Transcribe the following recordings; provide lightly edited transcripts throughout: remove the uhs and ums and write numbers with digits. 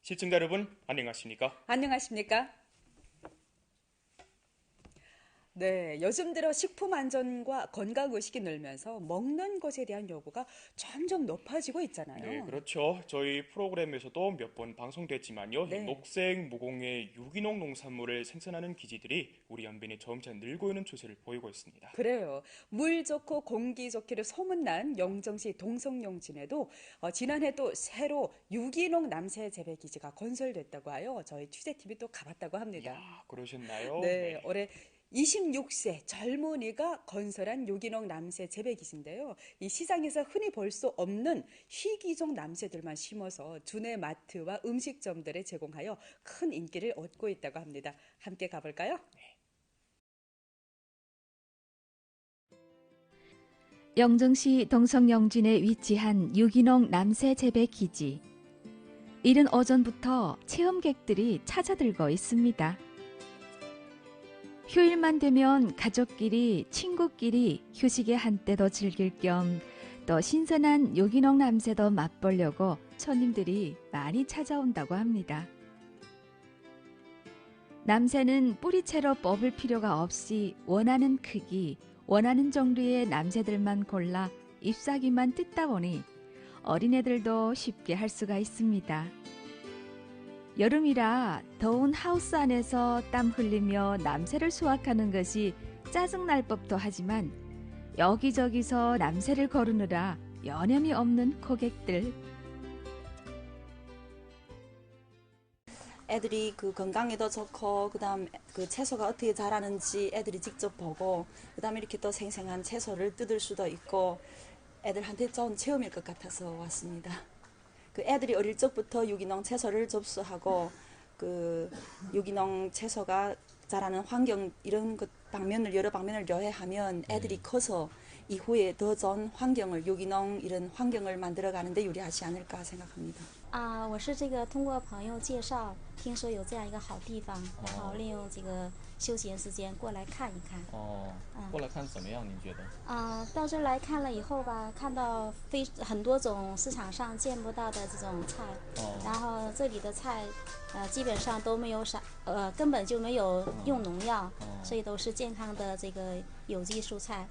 시청자 여러분, 안녕하십니까? 안녕하십니까? 네, 요즘 들어 식품 안전과 건강 의식이 늘면서 먹는 것에 대한 요구가 점점 높아지고 네, 있잖아요. 그렇죠. 저희 프로그램에서도 몇 번 방송됐지만요. 이 네, 녹색 무공해 유기농 농산물을 생산하는 기지들이 우리 연변에 점차 늘고 있는 추세를 보이고 있습니다. 그래요. 물 좋고 공기 좋기로 소문난 영정시 동성용진에도 지난해 또 새로 유기농 남새 재배 기지가 건설됐다고 하여 저희 취재팀이 또 가봤다고 합니다. 이야, 그러셨나요? 네, 네. 올해 26세 젊은이가 건설한 유기농 남새 재배 기지인데요. 이 시장에서 흔히 볼 수 없는 희귀종 남새들만 심어서 주내 마트와 음식점들에 제공하여 큰 인기를 얻고 있다고 합니다. 함께 가볼까요? 영정시 동성영진에 위치한 유기농 남새 재배 기지. 이른 오전부터 체험객들이 찾아들고 있습니다. 휴일만 되면 가족끼리, 친구끼리 휴식의 한때도 즐길 겸 또 신선한 유기농 남새도 맛보려고 손님들이 많이 찾아온다고 합니다. 남새는 뿌리채로 뽑을 필요가 없이 원하는 크기, 원하는 종류의 남새들만 골라 잎사귀만 뜯다 보니 어린애들도 쉽게 할 수가 있습니다. 여름이라 더운 하우스 안에서 땀 흘리며 남새를 수확하는 것이 짜증날 법도 하지만 여기저기서 남새를 거르느라 여념이 없는 고객들. 애들이 그 건강에도 좋고 그다음 그 채소가 어떻게 자라는지 애들이 직접 보고 그다음에 이렇게 또 생생한 채소를 뜯을 수도 있고 애들한테 좋은 체험일 것 같아서 왔습니다. 그 애들이 어릴 적부터 유기농 채소를 접수하고 그 유기농 채소가 자라는 환경 이런 것 방면을 여러 방면을 요해하면 애들이 커서 이후에 더 좋은 환경을 유기농 이런 환경을 만들어가는데 유리하지 않을까 생각합니다. 我是这个通过朋友介绍，听说有这样一个好地方，然后利用这个休闲时间过来看一看。过来看怎么样？您觉得？到这儿来看了以后吧，看到很多种市场上见不到的这种菜，然后这里的菜，基本上都没有根本就没有用农药，所以都是健康的这个有机蔬菜。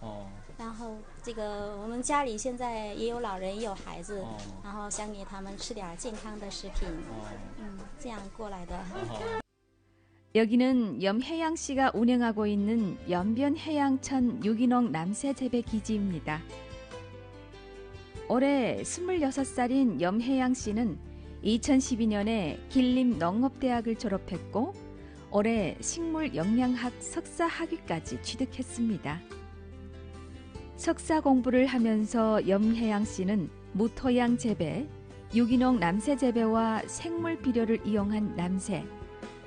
然后这个我们家里现在也有老人也有孩子，然后想给他们吃点健康的食品，这样过来的。 여기는 염혜양씨가 운영하고 있는 연변해양천 유기농 남새 재배 기지입니다. 올해 26살인 염혜양씨는 2012년에 길림농업대학을 졸업했고 올해 식물영양학 석사학위까지 취득했습니다. 석사 공부를 하면서 염혜양씨는 무토양 재배, 유기농 남새 재배와 생물 비료를 이용한 남새,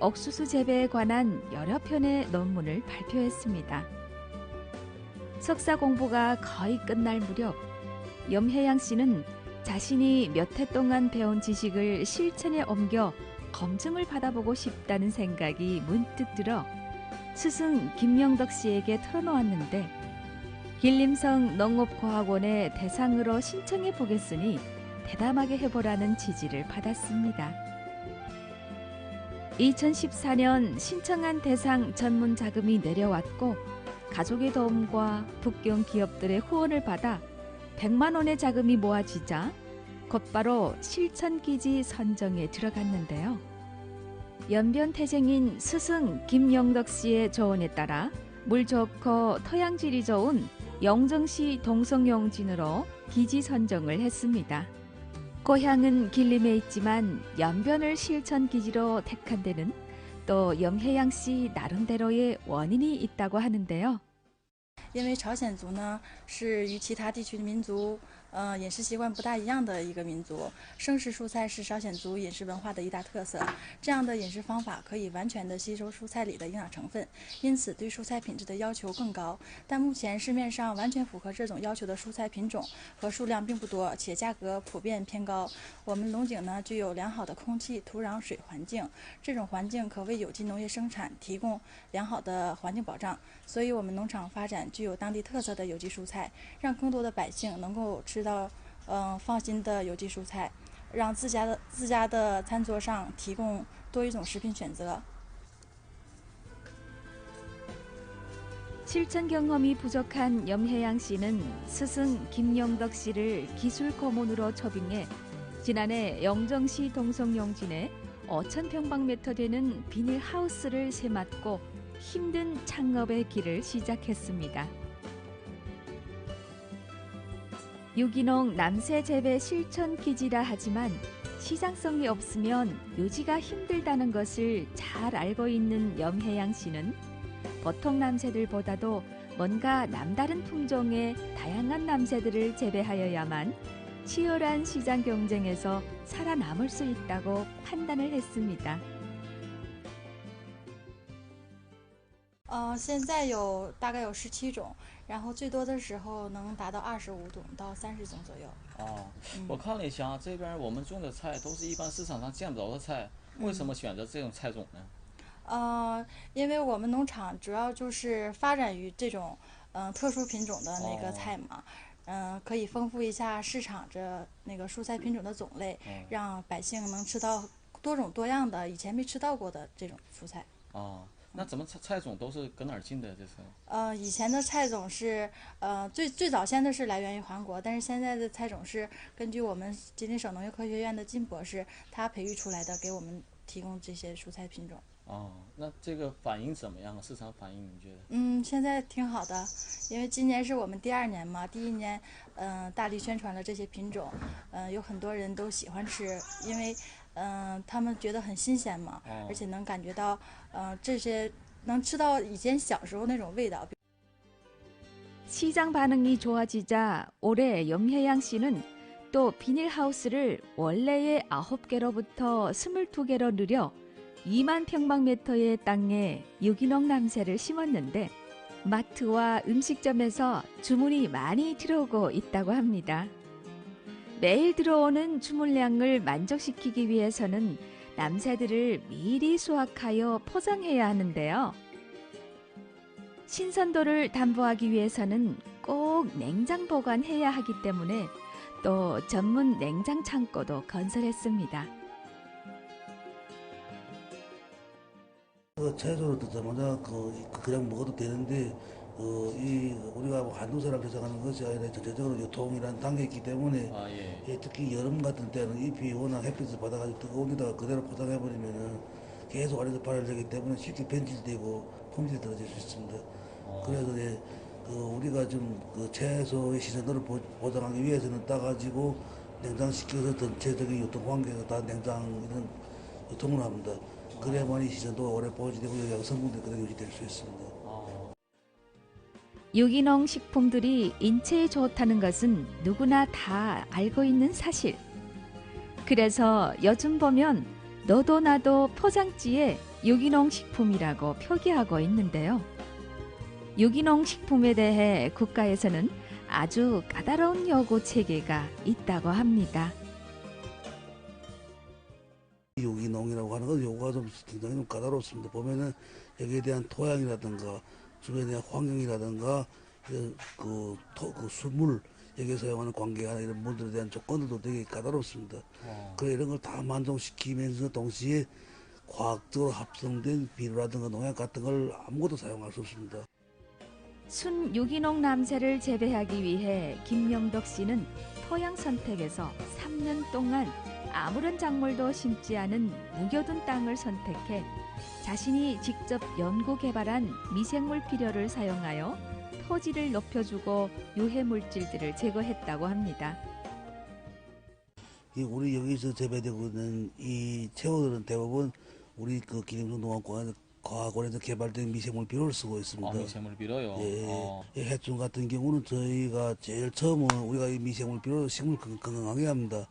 옥수수 재배에 관한 여러 편의 논문을 발표했습니다. 석사 공부가 거의 끝날 무렵 염혜양 씨는 자신이 몇 해 동안 배운 지식을 실천에 옮겨 검증을 받아보고 싶다는 생각이 문득 들어 스승 김영덕 씨에게 털어놓았는데 길림성 농업과학원의 대상으로 신청해 보겠으니 대담하게 해보라는 지지를 받았습니다. 2014년 신청한 대상 전문 자금이 내려왔고 가족의 도움과 북경 기업들의 후원을 받아 100만 원의 자금이 모아지자 곧바로 실천기지 선정에 들어갔는데요. 연변태생인 스승 김영덕 씨의 조언에 따라 물 좋고 토양질이 좋은 영정시 동성용진으로 기지 선정을 했습니다. 고향은 길림에 있지만 연변을 실천기지로 택한 데는 또 염혜양 씨 나름대로의 원인이 있다고 하는데요. 因为朝鲜族呢是与其他地区的民族饮食习惯不大一样的一个民族，生食蔬菜是朝鲜族饮食文化的一大特色。这样的饮食方法可以完全的吸收蔬菜里的营养成分，因此对蔬菜品质的要求更高。但目前市面上完全符合这种要求的蔬菜品种和数量并不多，且价格普遍偏高。我们龙井呢具有良好的空气、土壤、水环境，这种环境可为有机农业生产提供良好的环境保障。所以，我们农场发展具有当地特色的有机蔬菜，让更多的百姓能够吃到放心的有机蔬菜。让自家的餐桌上提供多一种食品选择。 실천 경험이 부족한 염혜양 씨는 스승 김영덕 씨를 기술 고문으로 초빙해 지난해 영정시 동성용진에 5,000평방미터 되는 비닐 하우스를 새맡고 힘든 창업의 길을 시작했습니다. 유기농 남새 재배 실천 기지라 하지만 시장성이 없으면 유지가 힘들다는 것을 잘 알고 있는 염혜양 씨는 보통 남새들보다도 뭔가 남다른 품종의 다양한 남새들을 재배하여야만 치열한 시장 경쟁에서 살아남을 수 있다고 판단을 했습니다. 现在大概有17种，然后最多的时候能达到25种到30种左右。我看了一下，这边我们种的菜都是一般市场上见不着的菜，为什么选择这种菜种呢？因为我们农场主要就是发展于这种特殊品种的那个菜嘛，可以丰富一下市场这那个蔬菜品种的种类，让百姓能吃到多种多样的以前没吃到过的这种蔬菜。那怎么菜种都是搁哪儿进的？这是？以前的菜种是最早先的是来源于韩国，但是现在的菜种是根据我们吉林省农业科学院的金博士他培育出来的，给我们提供这些蔬菜品种。那这个反应怎么样？市场反应你觉得？现在挺好的，因为今年是我们第2年嘛，第1年大力宣传了这些品种，有很多人都喜欢吃，因为他们觉得很新鲜嘛，而且能感觉到这些能吃到以前小时候那种味道。 시장 반응이 좋아지자 올해 염혜양 씨는 또 비닐하우스를 원래의 9개로부터 22개로 늘려 2만 평방미터의 땅에 유기농 남새를 심었는데 마트와 음식점에서 주문이 많이 들어오고 있다고 합니다. 매일 들어오는 주문량을 만족시키기 위해서는 남새들을 미리 수확하여 포장해야 하는데요. 신선도를 담보하기 위해서는 꼭 냉장 보관해야 하기 때문에 또 전문 냉장 창고도 건설했습니다. 채소를 듣자마자 그냥 먹어도 되는데 우리가 한두 사람 제작하는 것이 아니라 전체적으로 유통이라는 단계에 있기 때문에 특히 여름 같은 때는 잎이 워낙 햇빛을 받아가지고 뜨거운 데다가 그대로 포장해버리면은 계속 안에서 발열되기 때문에 쉽게 변질되고 품질이 떨어질 수 있습니다. 그래서 우리가 좀 채소의 신선도를 보장하기 위해서는 따가지고 냉장시켜서 전체적인 유통 환경에서 다 냉장 이런 유통을 합니다. 그래야만이 신선도가 오래 보존되고 영양성분들이 그대로 유지될 수 있습니다. 유기농 식품들이 인체에 좋다는 것은 누구나 다 알고 있는 사실. 그래서 요즘 보면 너도 나도 포장지에 유기농 식품이라고 표기하고 있는데요. 유기농 식품에 대해 국가에서는 아주 까다로운 요구 체계가 있다고 합니다. 유기농이라고 하는 건 요구가 좀 굉장히 좀 까다롭습니다. 보면은 여기에 대한 토양이라든가 주변의 환경이라든가 그 수물 여기에 사용하는 관계나 이런 분들에 대한 조건들도 되게 까다롭습니다. 그래 이런 걸 다 만족시키면서 동시에 과학적으로 합성된 비료라든가 농약 같은 걸 아무것도 사용할 수 없습니다. 순 유기농 남새를 재배하기 위해 김영덕 씨는 토양 선택에서 3년 동안 아무런 작물도 심지 않은 묵여둔 땅을 선택해 자신이 직접 연구 개발한 미생물 비료를 사용하여 토지를 높여주고 유해 물질들을 제거했다고 합니다. 우리 여기서 재배되고 있는 이 채소들은 대부분 우리 기림성농업과학원에서 개발된 미생물 비료를 쓰고 있습니다. 미생물 비료요? 예. 해충 같은 경우는 저희가 제일 처음은 우리가 이 미생물 비료로 식물 건강하게 합니다.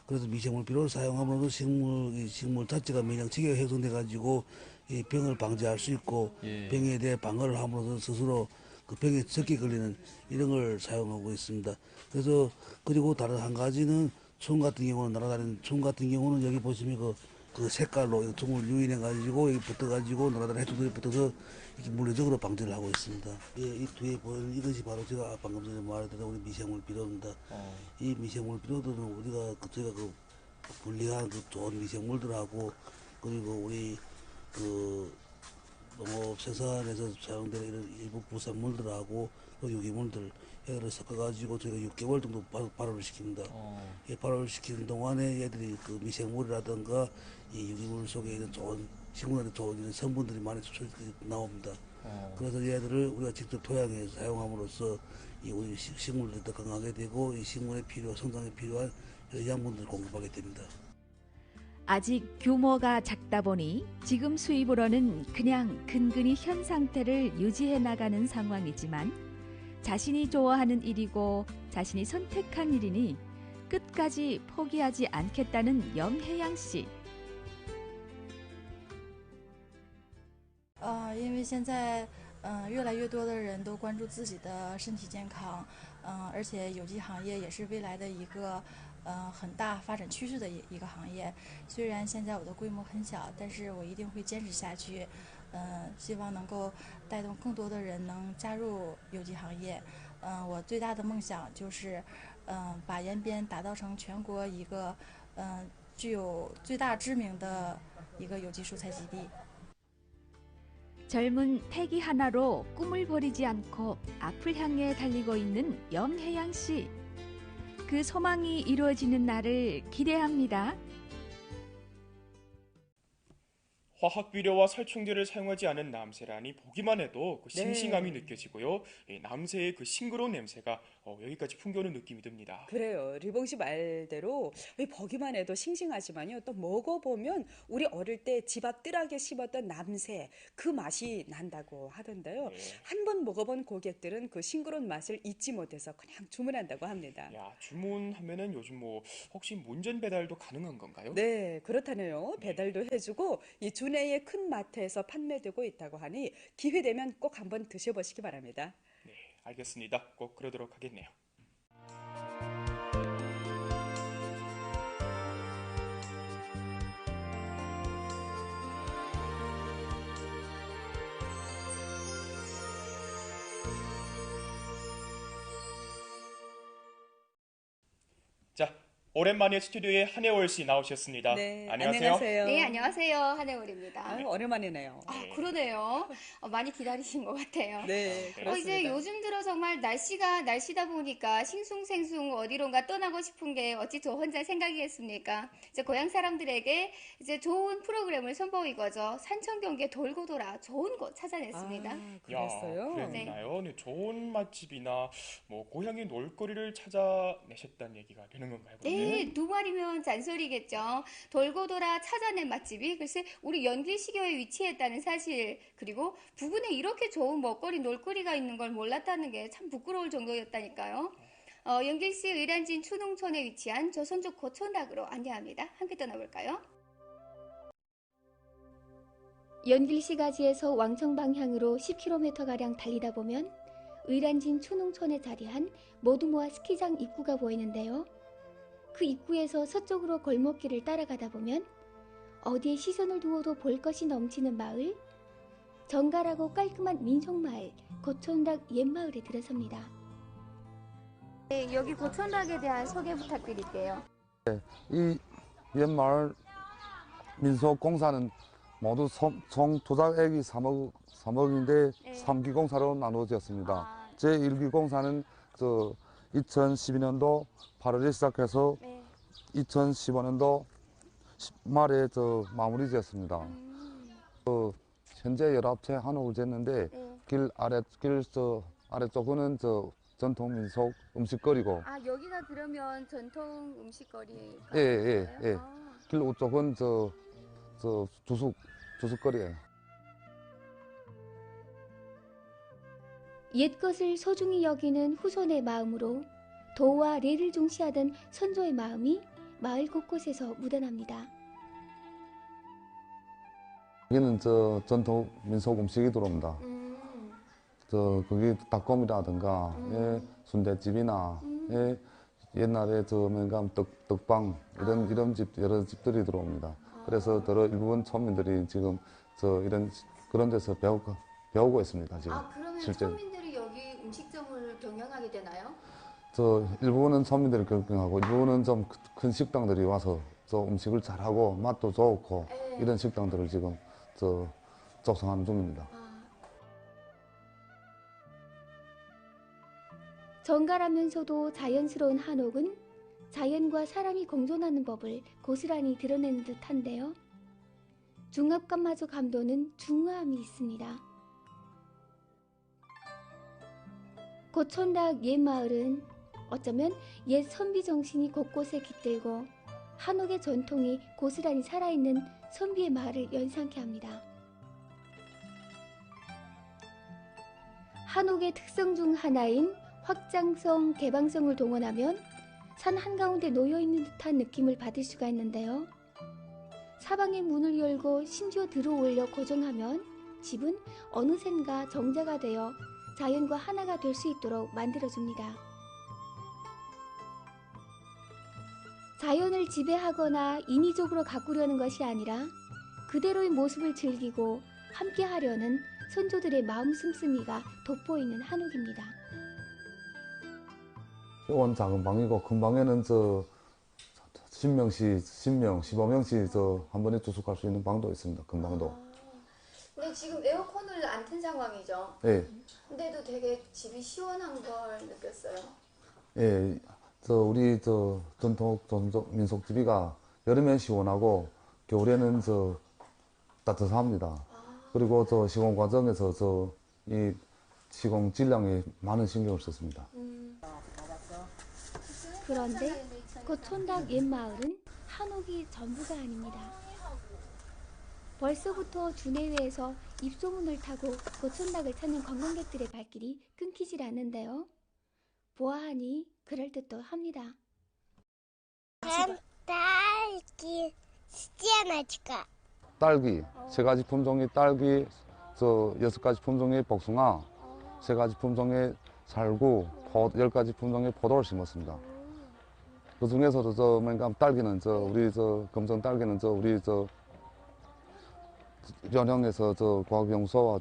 그래서 미생물 비료를 사용함으로써 식물 자체가 면역 체계가 형성돼 가지고 이 병을 방지할 수 있고 병에 대해 방어를 함으로써 스스로 그 병에 적게 걸리는 이런 걸 사용하고 있습니다. 그래서 그리고 다른 한 가지는 총 같은 경우는 날아다니는 총 같은 경우는 여기 보시면 그 색깔로 총을 유인해 가지고 여기 붙어 가지고 날아다니는 해충들이 붙어서 이렇게 물리적으로 방지를 하고 있습니다. 이 뒤에 보이는 이것이 바로 제가 방금 전에 말했던 우리 미생물 비료입니다. 이 미생물 비료들은 우리가 저희가 분리한 그 좋은 미생물들하고 그리고 우리 그 농업 생산에서 사용되는 이런 일부 부산물들하고 그 유기물들 얘를 섞어가지고 저희가 6개월 정도 발효를 시킵니다. 이 발효를 시키는 동안에 얘들이 그 미생물이라든가 이 유기물 속에 있는 좋은 식물한테 좋은 이런 성분들이 많이 나옵니다. 그래서 얘들을 우리가 직접 토양에서 사용함으로써 이 우리 식물들이 더 건강하게 되고 이 식물의 성장에 필요한 이런 양분들을 공급하게 됩니다. 아직 규모가 작다 보니 지금 수입으로는 그냥 근근히 현 상태를 유지해 나가는 상황이지만 자신이 좋아하는 일이고 자신이 선택한 일이니 끝까지 포기하지 않겠다는 염혜양 씨. 因为现在越来越多的人都关注自己的身体健康，而且有机行业也是未来的一个很大发展趋势的一个行业。虽然现在我的规模很小，但是我一定会坚持下去。希望能够带动更多的人能加入有机行业。我最大的梦想就是把延边打造成全国一个具有最大知名的一个有机蔬菜基地。 젊은 패기 하나로 꿈을 버리지 않고 앞을 향해 달리고 있는 염혜양 씨. 그 소망이 이루어지는 날을 기대합니다. 화학 비료와 살충제를 사용하지 않은 남새라니 보기만 해도 그 싱싱함이 느껴지고요. 남새의 그 싱그러운 냄새가 여기까지 풍겨오는 느낌이 듭니다. 그래요. 리봉 씨 말대로 보기만 해도 싱싱하지만요. 또 먹어보면 우리 어릴 때 집 앞 뜰하게 심었던 남새 그 맛이 난다고 하던데요. 네. 한 번 먹어본 고객들은 그 싱그러운 맛을 잊지 못해서 그냥 주문한다고 합니다. 야, 주문하면은 요즘 뭐 혹시 문전 배달도 가능한 건가요? 네, 그렇다네요. 배달도 해주고 이 주내의 큰 마트에서 판매되고 있다고 하니 기회 되면 꼭 한번 드셔보시기 바랍니다. 네, 알겠습니다. 꼭 그러도록 하겠네요. 자, 오랜만에 스튜디오에 한혜월 씨 나오셨습니다. 네, 안녕하세요. 네, 안녕하세요. 한혜월입니다. 아유, 오랜만이네요. 그러네요. 많이 기다리신 것 같아요. 네, 그렇습니다. 이제 요즘 들어 정말 날씨다 보니까 싱숭생숭 어디론가 떠나고 싶은 게 어찌 저 혼자 생각이겠습니까? 이제 고향 사람들에게 이제 좋은 프로그램을 선보인 거죠. 산천 경계 돌고 돌아 좋은 곳 찾아냈습니다. 아, 그랬어요? 야, 그랬나요? 네, 좋은 맛집이나 뭐 고향의 놀거리를 찾아내셨다는 얘기가 되는 건가요? 그러면? 네, 두 말이면 잔소리겠죠. 돌고 돌아 찾아낸 맛집이 글쎄 우리 연길시교에 위치했다는 사실, 그리고 부근에 이렇게 좋은 먹거리, 놀거리가 있는 걸 몰랐다는 게 참 부끄러울 정도였다니까요. 연길시 의란진 추농촌에 위치한 조선족 고촌락으로 안내합니다. 함께 떠나볼까요? 연길시 가지에서 왕청 방향으로 10km가량 달리다 보면 의란진 추농촌에 자리한 모두모아 스키장 입구가 보이는데요. 그 입구에서 서쪽으로 골목길을 따라가다 보면 어디에 시선을 두어도 볼 것이 넘치는 마을, 정갈하고 깔끔한 민속마을 고촌락 옛마을에 들어섭니다. 네, 여기 고촌락에 대한 소개 부탁드릴게요. 이 옛마을 민속공사는 모두 총 투자액이 3억인데 네. 3기 공사로 나누어졌습니다. 제1기 공사는 2012년도 8월에 시작해서 네. 2015년도 말에 마무리되었습니다. 현재 연합체 한옥을 짓는데 네. 길 아래쪽은 전통 민속 음식거리고 여기가 그러면 전통 음식거리가 예. 길 우쪽은 주숙거리예요. 옛것을 소중히 여기는 후손의 마음으로 도와 레를 중시하던 선조의 마음이 마을 곳곳에서 묻어납니다. 여기는 전통 민속 음식이 들어옵니다. 거기 닭곰이라든가 순대집이나 옛날에 떡방 이런 집 여러 집들이 들어옵니다. 그래서 일부분村민들이 지금 그런 데서 배우고 있습니다. 지금 그러면 실제로.村민들이 여기 음식점을 경영하게 되나요? 일부분은村민들이 경영하고 일부분은 좀 큰 식당들이 와서 음식을 잘하고 맛도 좋고 이런 식당들을 지금 조성하는 중입니다. 정갈하면서도 자연스러운 한옥은 자연과 사람이 공존하는 법을 고스란히 드러내는 듯한데요. 중압감마저 감도는 중후함이 있습니다. 고촌닭 옛마을은 어쩌면 옛 선비 정신이 곳곳에 깃들고 한옥의 전통이 고스란히 살아있는 선비의 마을을 연상케 합니다. 한옥의 특성 중 하나인 확장성, 개방성을 동원하면 산 한가운데 놓여있는 듯한 느낌을 받을 수가 있는데요. 사방의 문을 열고 심지어 들어올려 고정하면 집은 어느샌가 정자가 되어 자연과 하나가 될 수 있도록 만들어줍니다. 자연을 지배하거나 인위적으로 가꾸려는 것이 아니라 그대로의 모습을 즐기고 함께하려는 선조들의 마음 씀씀이가 돋보이는 한옥입니다. 이건 작은 방이고 큰 방에는 10명씩, 10명, 15명씩 한 번에 투숙할 수 있는 방도 있습니다. 큰 방도. 근데 지금 에어컨을 안 튼 상황이죠? 예. 근데도 되게 집이 시원한 걸 느꼈어요. 예. 우리 전통 민속집이가 여름엔 시원하고 겨울에는 따뜻합니다. 그리고 시공 과정에서 이 시공 질량에 많은 신경을 썼습니다. 그런데 고촌닭 옛마을은 한옥이 전부가 아닙니다. 벌써부터 주내외에서 입소문을 타고 고촌닭을 찾는 관광객들의 발길이 끊기질 않는데요. 보아하니 그럴듯도 합니다. 딸기 시원하지까. 딸기, 3가지 품종의 딸기, 6가지 품종의 복숭아, 3가지 품종의 살구, 10가지 품종의 포도를 심었습니다. 그 중에서도 딸기는 우리 금정 딸기는 우리 연형에서 과학연구소와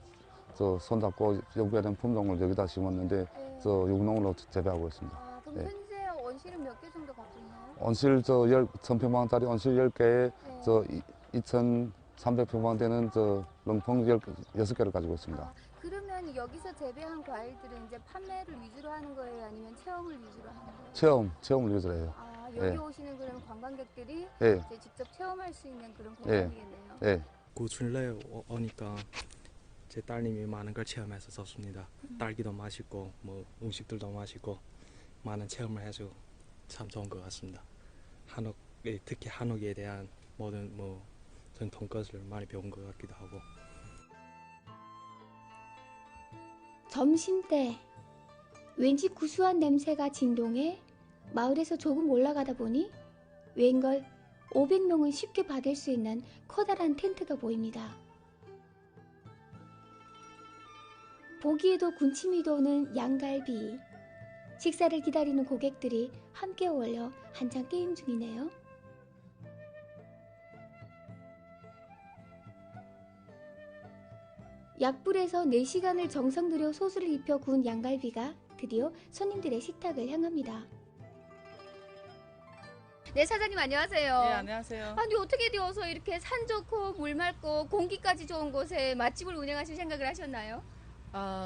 손잡고 연구된 품종을 여기다 심었는데 육농으로 재배하고 있습니다. 그럼 예. 현재 온실은 몇 개 정도 갖고 있나요? 온실 1000평방짜리 온실 10개에 2300평방 되는 렁펑 6개를 가지고 있습니다. 그러면 여기서 재배한 과일들은 이제 판매를 위주로 하는 거예요? 아니면 체험을 위주로 하는 거예요? 체험을 위주로 해요. 여기 예. 오시는 그런 관광객들이 예. 이제 직접 체험할 수 있는 그런 공간이겠네요. 예. 고촌에 오니까 제 딸님이 많은 걸 체험해서 좋습니다. 딸기도 맛있고 음식들도 맛있고 많은 체험을 해서 참 좋은 것 같습니다. 특히 한옥에 대한 모든 전통 것을 많이 배운 것 같기도 하고. 점심때 왠지 구수한 냄새가 진동해 마을에서 조금 올라가다 보니 웬걸 500명은 쉽게 받을 수 있는 커다란 텐트가 보입니다. 보기에도 군침이 도는 양갈비. 식사를 기다리는 고객들이 함께 어울려 한창 게임 중이네요. 약불에서 4시간을 정성 들여 소스를 입혀 구운 양갈비가 드디어 손님들의 식탁을 향합니다. 네, 사장님 안녕하세요. 네, 안녕하세요. 아니 어떻게 되어서 이렇게 산 좋고 물 맑고 공기까지 좋은 곳에 맛집을 운영하실 생각을 하셨나요?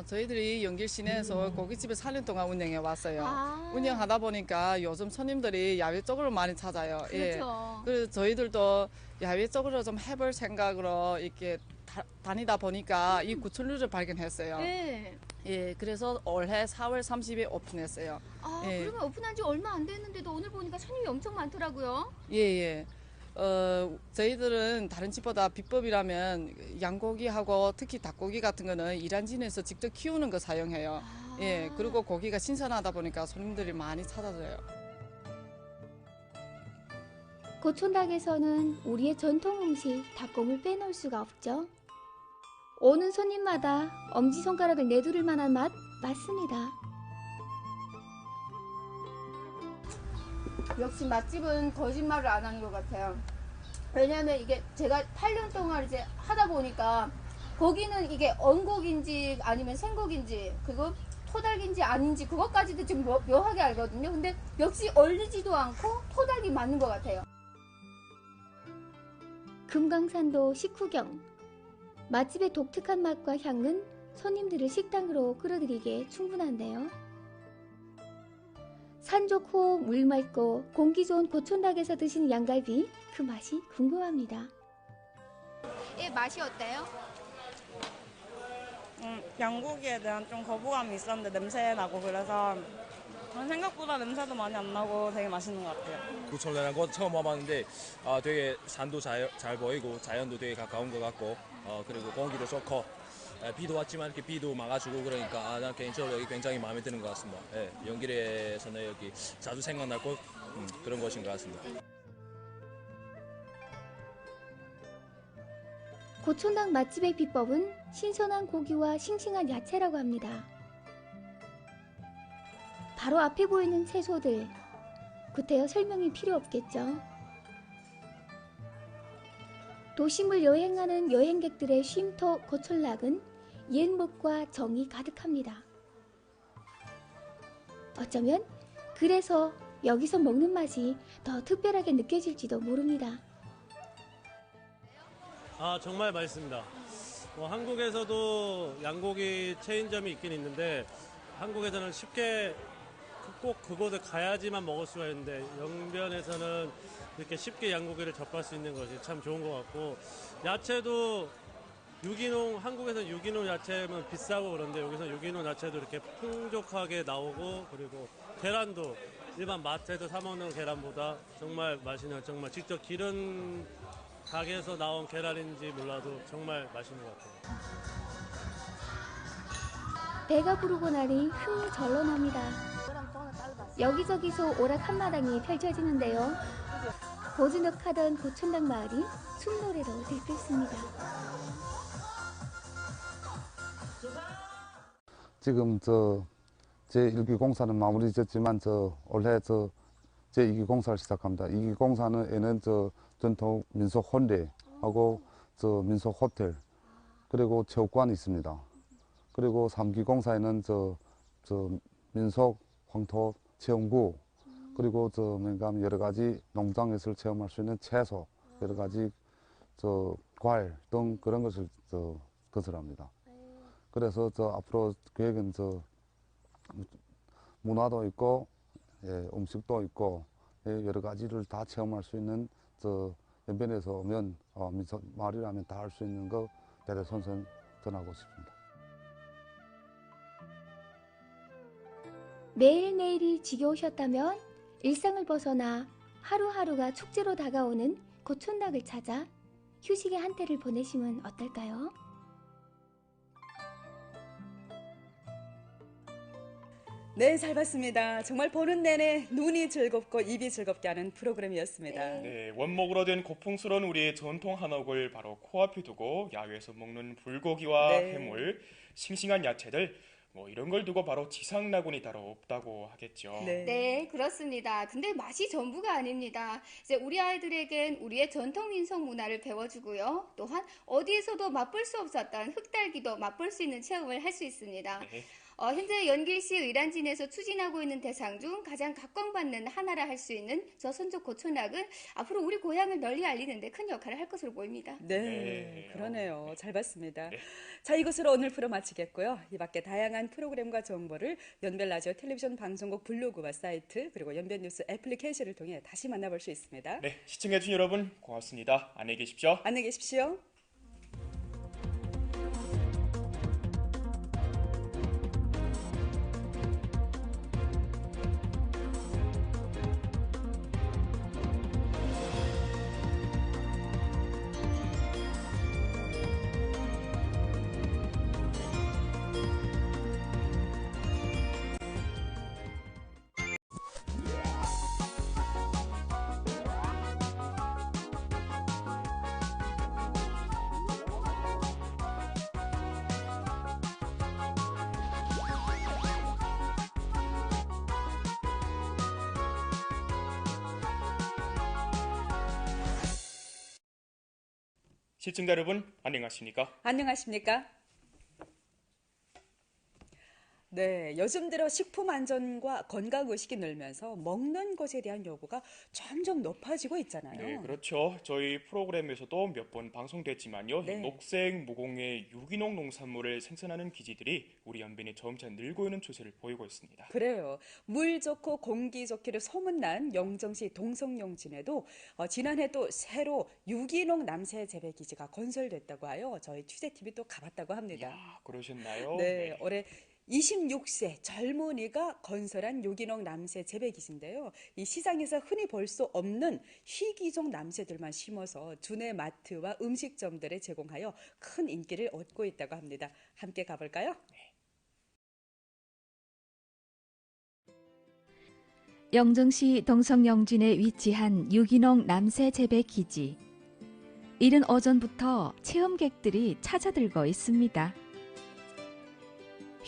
저희들이 연길 시내에서 고깃집을 4년 동안 운영해 왔어요. 운영하다 보니까 요즘 손님들이 야외 쪽으로 많이 찾아요. 그렇죠. 예. 그래서 저희들도 야외 쪽으로 좀 해볼 생각으로 이렇게 다니다 보니까 이 구촌루를 발견했어요. 네. 예, 그래서 올해 4월 30일 오픈했어요. 예. 그러면 오픈한 지 얼마 안 됐는데도 오늘 보니까 손님이 엄청 많더라고요. 예, 예. 저희들은 다른 집보다 비법이라면 양고기하고 특히 닭고기 같은 거는 이란진에서 직접 키우는 거 사용해요. 예, 그리고 고기가 신선하다 보니까 손님들이 많이 찾아줘요. 고촌닭에서는 우리의 전통 음식 닭곰을 빼놓을 수가 없죠. 오는 손님마다 엄지손가락을 내두를 만한 맛 맞습니다. 역시 맛집은 거짓말을 안 하는 것 같아요. 왜냐하면 이게 제가 8년 동안 이제 하다 보니까 고기는 이게 언고기인지 아니면 생고기인지 그리고 토닭인지 아닌지 그것까지도 좀 묘하게 알거든요. 근데 역시 얼리지도 않고 토닭이 맞는 것 같아요. 금강산도 식후경. 맛집의 독특한 맛과 향은 손님들을 식당으로 끌어들이기에 충분한데요. 산 좋고 물 맑고 공기 좋은 고촌닭에서 드시는 양갈비, 그 맛이 궁금합니다. 이 맛이 어때요? 양고기에 대한 좀 거부감이 있었는데 냄새 나고 그래서 생각보다 냄새도 많이 안 나고 되게 맛있는 것 같아요. 고촌이라는 건 처음 와봤는데 되게 산도 잘 보이고 자연도 되게 가까운 것 같고 그리고 공기도 좋고 비도 왔지만 이렇게 비도 막아주고 그러니까 난 개인적으로 여기 굉장히 마음에 드는 것 같습니다. 연길에서는 여기 자주 생각날 것 그런 곳인 것 같습니다. 고촌닭 맛집의 비법은 신선한 고기와 싱싱한 야채라고 합니다. 바로 앞에 보이는 채소들, 구태여 설명이 필요 없겠죠. 도심을 여행하는 여행객들의 쉼터 고촌락은 옛목과 정이 가득합니다. 어쩌면 그래서 여기서 먹는 맛이 더 특별하게 느껴질지도 모릅니다. 정말 맛있습니다. 한국에서도 양고기 체인점이 있긴 있는데 한국에서는 쉽게 꼭 그곳에 가야지만 먹을 수가 있는데 영변에서는 이렇게 쉽게 양고기를 접할 수 있는 것이 참 좋은 것 같고 야채도 유기농, 한국에서 유기농 야채는 비싸고 그런데 여기서 유기농 야채도 이렇게 풍족하게 나오고 그리고 계란도 일반 마트에서 사 먹는 계란보다 정말 맛있는 정말 직접 기른 닭에서 나온 계란인지 몰라도 정말 맛있는 것 같아요. 배가 부르고 나니 흥이 절로 납니다. 여기저기서 오락 한마당이 펼쳐지는데요. 고즈넉하던 고촌닭 마을이 춤노래로 들끓습니다. 지금 제1기 공사는 마무리 지었지만 올해 제2기 공사를 시작합니다. 2기 공사는 전통 민속 혼례하고 민속 호텔 그리고 체육관이 있습니다. 그리고 3기 공사에는 민속 황토 체험구 그리고 여러 가지 농장에서 체험할 수 있는 채소 여러 가지 과일 등 그런 것을 건설합니다. 그래서 앞으로 계획은 문화도 있고 음식도 있고 여러 가지를 다 체험할 수 있는 연변에서 오면 민속 마을이라면 다 할 수 있는 거 대대손손 전하고 싶습니다. 매일매일이 지겨우셨다면 일상을 벗어나 하루하루가 축제로 다가오는 고촌닭을 찾아 휴식의 한때를 보내시면 어떨까요? 네, 잘 봤습니다. 정말 보는 내내 눈이 즐겁고 입이 즐겁게 하는 프로그램이었습니다. 네, 원목으로 된 고풍스러운 우리의 전통 한옥을 바로 코앞에 두고 야외에서 먹는 불고기와 해물, 싱싱한 야채들 이런 걸 두고 바로 지상낙원이 따로 없다고 하겠죠. 네, 그렇습니다. 근데 맛이 전부가 아닙니다. 이제 우리 아이들에겐 우리의 전통 민속 문화를 배워주고요. 또한 어디에서도 맛볼 수 없었던 흑달기도 맛볼 수 있는 체험을 할 수 있습니다. 현재 연길시 의란진에서 추진하고 있는 대상 중 가장 각광받는 하나라 할 수 있는 저 선조 고촌락은 앞으로 우리 고향을 널리 알리는 데 큰 역할을 할 것으로 보입니다. 네, 그러네요. 잘 봤습니다. 자, 이것으로 오늘 프로 마치겠고요. 이 밖에 다양한 프로그램과 정보를 연변 라디오 텔레비전 방송국 블로그와 사이트 그리고 연변 뉴스 애플리케이션을 통해 다시 만나볼 수 있습니다. 네, 시청해주신 여러분 고맙습니다. 안녕히 계십시오. 안녕히 계십시오. 시청자 여러분 안녕하십니까? 안녕하십니까? 네, 요즘 들어 식품 안전과 건강 의식이 늘면서 먹는 것에 대한 요구가 점점 높아지고 있잖아요. 네, 그렇죠. 저희 프로그램에서도 몇 번 방송됐지만요. 이 네. 녹색 무공해 유기농 농산물을 생산하는 기지들이 우리 연변에 점차 늘고 있는 추세를 보이고 있습니다. 그래요. 물 좋고 공기 좋기로 소문난 영정시 동성용진에도 지난해 또 새로 유기농 남새 재배 기지가 건설됐다고 하여 저희 취재팀이 또 가봤다고 합니다. 그러셨나요? 네, 올해 26세 젊은이가 건설한 유기농 남새 재배 기지인데요. 이 시장에서 흔히 볼 수 없는 희귀종 남새들만 심어서 주내 마트와 음식점들에 제공하여 큰 인기를 얻고 있다고 합니다. 함께 가볼까요? 영정시 동성영진에 위치한 유기농 남새 재배 기지. 이른 오전부터 체험객들이 찾아들고 있습니다.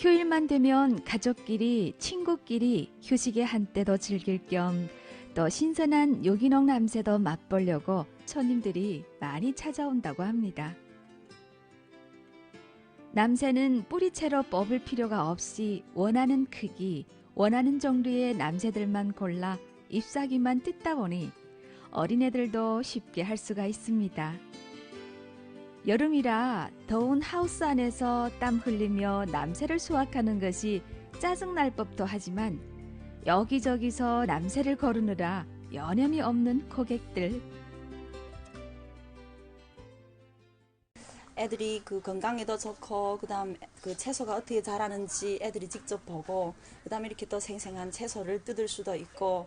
휴일만 되면 가족끼리, 친구끼리 휴식의 한때도 즐길 겸 또 신선한 유기농 남새도 맛보려고 손님들이 많이 찾아온다고 합니다. 남새는 뿌리채로 뽑을 필요가 없이 원하는 크기, 원하는 종류의 남새들만 골라 잎사귀만 뜯다 보니 어린애들도 쉽게 할 수가 있습니다. 여름이라 더운 하우스 안에서 땀 흘리며 남새를 수확하는 것이 짜증날 법도 하지만 여기저기서 남새를 거르느라 여념이 없는 고객들. 애들이 그 건강에도 좋고 그다음 그 채소가 어떻게 자라는지 애들이 직접 보고 그다음에 이렇게 또 생생한 채소를 뜯을 수도 있고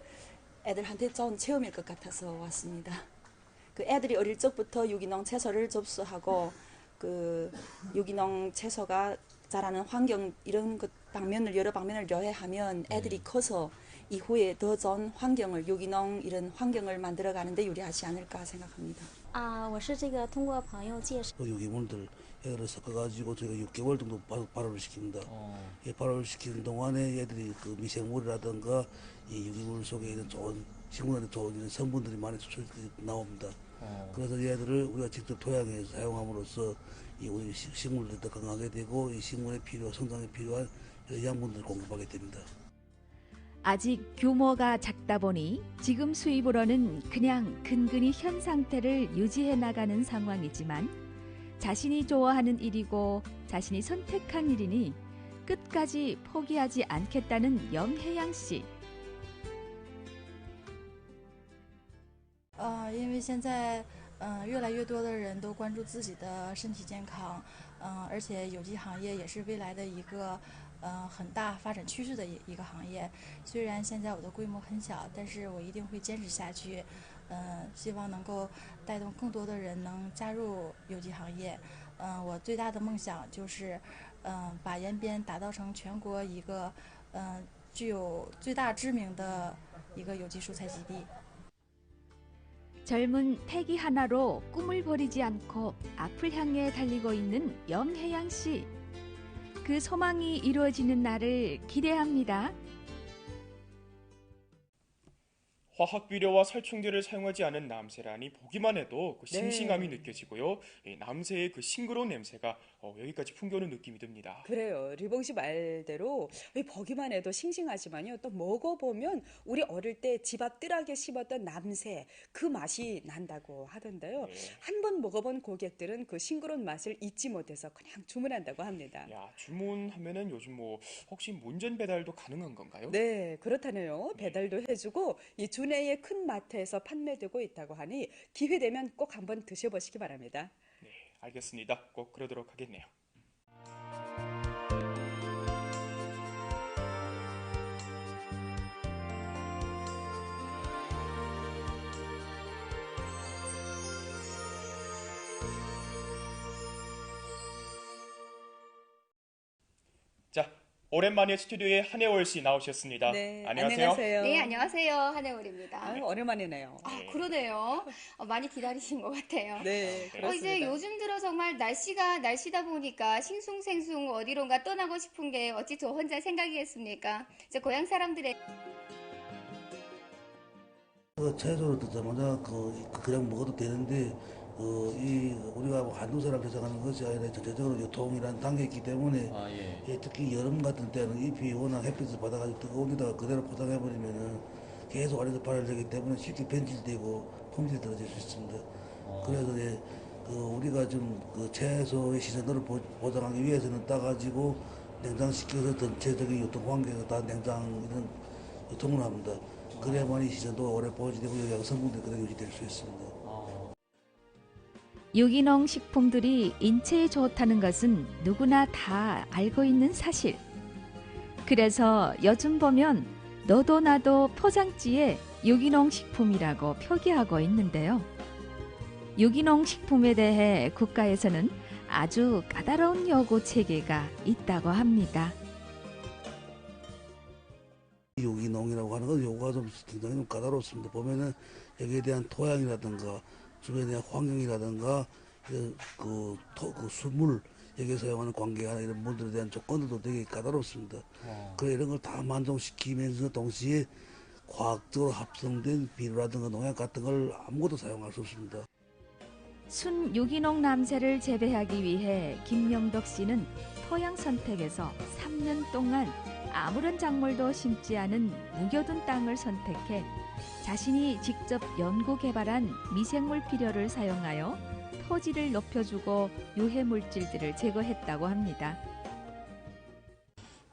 애들한테 좋은 체험일 것 같아서 왔습니다. 그 애들이 어릴 적부터 유기농 채소를 접수하고 그 유기농 채소가 자라는 환경 이런 것 방면을 여러 방면을 요해하면 애들이 커서 이후에 더 좋은 환경을 유기농 이런 환경을 만들어가는데 유리하지 않을까 생각합니다. 我是这个通过朋友介绍。 유기물들 애들을 섞어가지고 저희가 6개월 정도 발효를 시킵니다. 발효를 시키는 동안에 애들이 그 미생물이라든가 이 유기물 속에 있는 좋은 식물한테 좋은 성분들이 많이 나옵니다. 그래서 얘들을 우리가 직접 토양에서 사용함으로써 이 우리 식물들도 건강하게 되고 이 식물에 성장에 필요한 양분들을 공급하게 됩니다. 아직 규모가 작다 보니 지금 수입으로는 그냥 근근히 현 상태를 유지해 나가는 상황이지만 자신이 좋아하는 일이고 자신이 선택한 일이니 끝까지 포기하지 않겠다는 염혜양 씨. 因为现在越来越多的人都关注自己的身体健康，而且有机行业也是未来的一个很大发展趋势的一个行业。虽然现在我的规模很小，但是我一定会坚持下去。希望能够带动更多的人能加入有机行业。我最大的梦想就是把延边打造成全国一个具有最大知名的一个有机蔬菜基地。 젊은 패기 하나로 꿈을 버리지 않고 앞을 향해 달리고 있는 염혜양 씨. 그 소망이 이루어지는 날을 기대합니다. 화학 비료와 살충제를 사용하지 않은 남새라니 보기만 해도 그 싱싱함이 느껴지고요. 이 남새의 그 싱그러운 냄새가 여기까지 풍겨오는 느낌이 듭니다. 그래요. 리봉 씨 말대로 보기만 해도 싱싱하지만요. 또 먹어보면 우리 어릴 때 집 앞 뜰하게 심었던 남새 그 맛이 난다고 하던데요. 한 번 먹어본 고객들은 그 싱그러운 맛을 잊지 못해서 그냥 주문한다고 합니다. 야, 주문하면은 요즘 뭐 혹시 문전 배달도 가능한 건가요? 네, 그렇다네요. 배달도 해주고 이 주내의 큰 마트에서 판매되고 있다고 하니 기회 되면 꼭 한번 드셔보시기 바랍니다. 네, 알겠습니다. 꼭 그러도록 하겠네요. 자, 오랜만에 스튜디오에 한혜월 씨 나오셨습니다. 네, 안녕하세요. 네, 안녕하세요. 한혜월입니다. 오랜만이네요. 그러네요. 많이 기다리신 것 같아요. 네, 그렇습니다. 이제 요즘 들어 정말 날씨다 보니까 싱숭생숭 어디론가 떠나고 싶은 게 어찌 저 혼자 생각이겠습니까? 이제 고향 사람들의 채소를 듣자마자 그냥 먹어도 되는데 우리가 뭐 한두 사람 대상하는 것이 아니라 전체적으로 유통이라는 단계에 있기 때문에 특히 여름 같은 때는 잎이 워낙 햇빛을 받아가지고 뜨거운 데다가 그대로 포장해버리면은 계속 안에서 발열되기 때문에 쉽게 변질되고 품질이 떨어질 수 있습니다. 그래서 우리가 좀 채소의 신선도를 보장하기 위해서는 따가지고 냉장시켜서 전체적인 유통 관계가 다 냉장 이런 유통을 합니다. 그래야만이 신선도가 오래 보존되고 영양 성분들이 그대로 유지될 수 있습니다. 유기농 식품들이 인체에 좋다는 것은 누구나 다 알고 있는 사실. 그래서 요즘 보면 너도 나도 포장지에 유기농 식품이라고 표기하고 있는데요. 유기농 식품에 대해 국가에서는 아주 까다로운 요구 체계가 있다고 합니다. 유기농이라고 하는 건 요구가 좀 굉장히 좀 까다롭습니다. 보면은 여기에 대한 토양이라든가 주변에 대한 환경이라든가 그 수물 여기에 사용하는 관계나 이런 분들에 대한 조건들도 되게 까다롭습니다. 그래 이런 걸 다 만족시키면서 동시에 과학적으로 합성된 비료라든가 농약 같은 걸 아무것도 사용할 수 없습니다. 순 유기농 남새를 재배하기 위해 김영덕 씨는 토양 선택에서 3년 동안 아무런 작물도 심지 않은 묵여둔 땅을 선택해 자신이 직접 연구 개발한 미생물 비료를 사용하여 토지를 높여주고 유해 물질들을 제거했다고 합니다.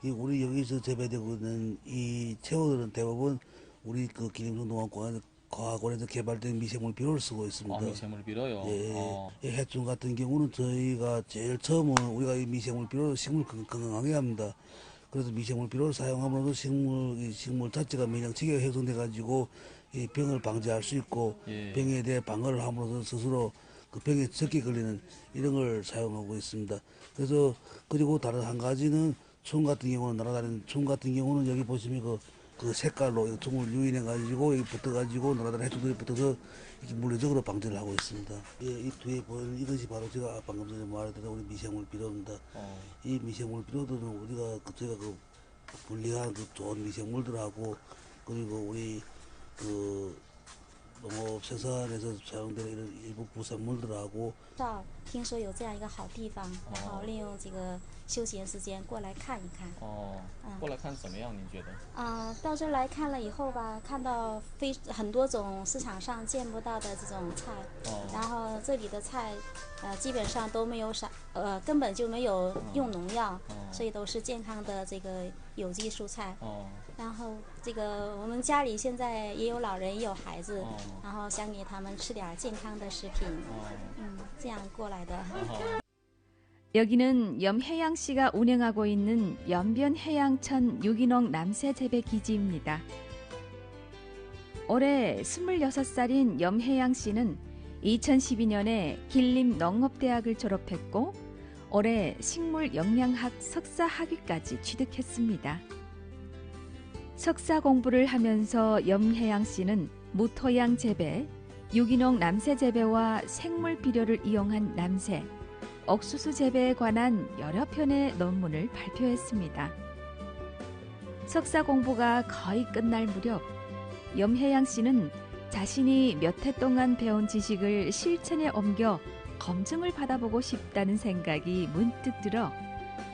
우리 여기서 재배되고 있는 이 채소들은 대부분 우리 기림성 농업과학원에서 개발된 미생물 비료를 쓰고 있습니다. 미생물 비료요? 해충 같은 경우는 저희가 제일 처음은 우리가 이 미생물 비료로 식물 건강하게 합니다. 그래서 미생물 비료를 사용함으로써 식물 자체가 면역 체계가 형성돼 가지고 이 병을 방지할 수 있고 병에 대해 방어를 함으로써 스스로 그 병에 적게 걸리는 이런 걸 사용하고 있습니다. 그래서 그리고 다른 한 가지는 총 같은 경우는 날아다니는 총 같은 경우는 여기 보시면 그 색깔로 총을 유인해 가지고 여기 붙어 가지고 날아다니는 해충들이 붙어서 물리적으로 방지를 하고 있습니다. 이 뒤에 보이는 이것이 바로 제가 방금 전에 말했던 우리 미생물 비료입니다. 이 미생물 비료들은 우리가 저희가 분리한 좋은 미생물들하고 그리고 우리 농업 생산에서 사용되는 이런 일부 부산물들하고 听说有这样一个好地方，然后利用这个休闲时间过来看一看。过来看怎么样？您觉得？到这儿来看了以后吧，看到很多种市场上见不到的这种菜，然后这里的菜，基本上都没有根本就没有用农药，所以都是健康的这个有机蔬菜。然后这个我们家里现在也有老人也有孩子，然后想给他们吃点健康的食品，这样过来的。 여기는 염혜양 씨가 운영하고 있는 연변해양천 유기농 남새 재배 기지입니다. 올해 26살인 염혜양 씨는 2012년에 길림농업대학을 졸업했고 올해 식물영양학 석사 학위까지 취득했습니다. 석사 공부를 하면서 염혜양 씨는 무토양 재배, 유기농 남새 재배와 생물 비료를 이용한 남새, 옥수수 재배에 관한 여러 편의 논문을 발표했습니다. 석사 공부가 거의 끝날 무렵 염혜양 씨는 자신이 몇 해 동안 배운 지식을 실천에 옮겨 검증을 받아보고 싶다는 생각이 문득 들어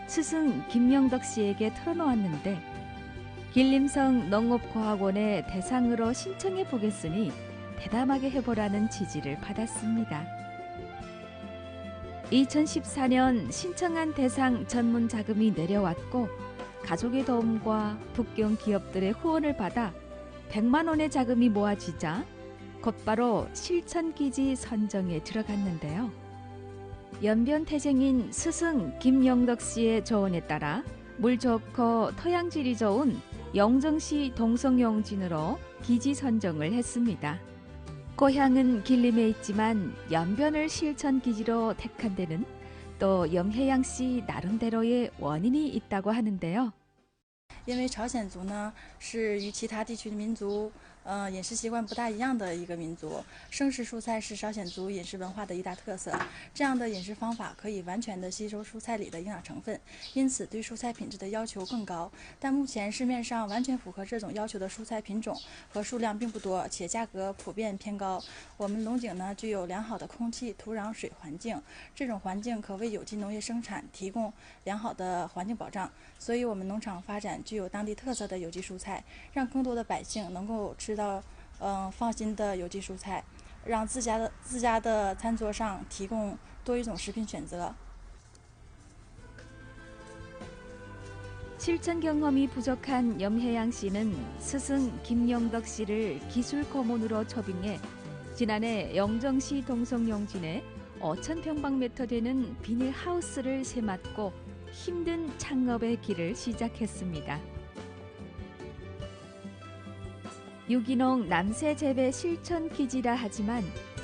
스승 김영덕 씨에게 털어놓았는데 길림성 농업과학원의 대상으로 신청해 보겠으니 대담하게 해보라는 지지를 받았습니다. 2014년 신청한 대상 전문 자금이 내려왔고 가족의 도움과 북경 기업들의 후원을 받아 100만 원의 자금이 모아지자 곧바로 실천기지 선정에 들어갔는데요. 연변태생인 스승 김영덕 씨의 조언에 따라 물 좋고 토양질이 좋은 영정시 동성용진으로 기지 선정을 했습니다. 고향은 길림에 있지만 연변을 실천기지로 택한 데는 또 염혜양 씨 나름대로의 원인이 있다고 하는데요. 因为朝鲜族呢是与其他地区的民族饮食习惯不大一样的一个民族，生食蔬菜是朝鲜族饮食文化的一大特色。这样的饮食方法可以完全的吸收蔬菜里的营养成分，因此对蔬菜品质的要求更高。但目前市面上完全符合这种要求的蔬菜品种和数量并不多，且价格普遍偏高。我们龙井呢具有良好的空气、土壤、水环境，这种环境可为有机农业生产提供良好的环境保障。所以我们农场发展具有当地特色的有机蔬菜，让更多的百姓能够吃到放心的有机蔬菜，让自家的餐桌上提供多一种食品选择。 실전 경험이 부족한 염혜양 씨는 스승 김영덕 씨를 기술 고문으로 초빙해 지난해 영정시 동성용진에 5,000평방미터 되는 비닐 하우스를 새맡고 힘든 창업의 길을 시작했습니다. 유기농 남새 재배 실천 기지라 하지만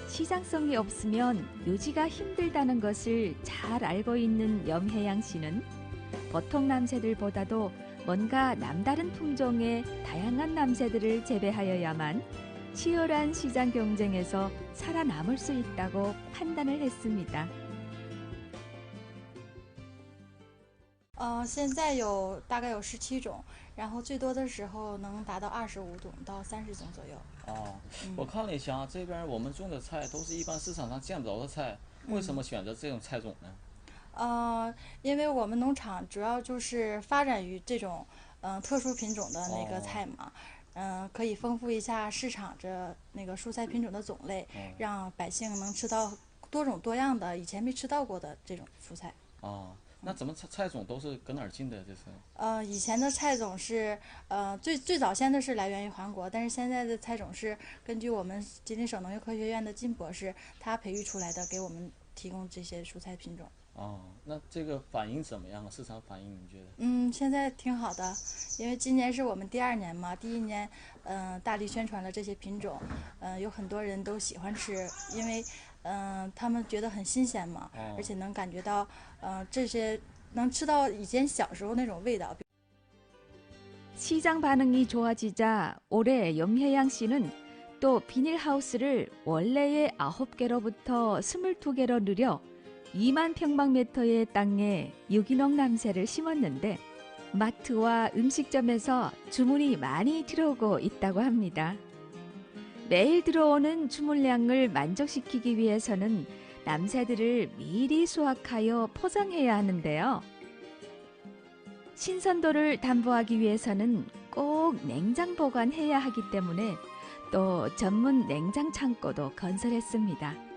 시장성이 없으면 유지가 힘들다는 것을 잘 알고 있는 염혜양 씨는 보통 남새들보다도 뭔가 남다른 품종의 다양한 남새들을 재배하여야만 치열한 시장 경쟁에서 살아남을 수 있다고 판단을 했습니다. 现在大概有17种，然后最多的时候能达到25种到30种左右。我看了一下，这边我们种的菜都是一般市场上见不着的菜，为什么选择这种菜种呢？因为我们农场主要就是发展于这种特殊品种的那个菜嘛，可以丰富一下市场这那个蔬菜品种的种类，让百姓能吃到多种多样的以前没吃到过的这种蔬菜。那怎么菜种都是搁哪儿进的？这是？以前的菜种是最早先的是来源于韩国，但是现在的菜种是根据我们吉林省农业科学院的金博士他培育出来的，给我们提供这些蔬菜品种。那这个反应怎么样？市场反应你觉得？现在挺好的，因为今年是我们第2年嘛，第1年大力宣传了这些品种，有很多人都喜欢吃，因为他们觉得很新鲜嘛，而且能感觉到这些能吃到以前小时候那种味道。 시장 반응이 좋아지자 올해 염혜양 씨는 또 비닐하우스를 원래의 9개로부터 22개로 늘려 2만 평방미터의 땅에 유기농 남새를 심었는데 마트와 음식점에서 주문이 많이 들어오고 있다고 합니다. 매일 들어오는 주문량을 만족시키기 위해서는 남새들을 미리 수확하여 포장해야 하는데요. 신선도를 담보하기 위해서는 꼭 냉장 보관해야 하기 때문에 또 전문 냉장 창고도 건설했습니다.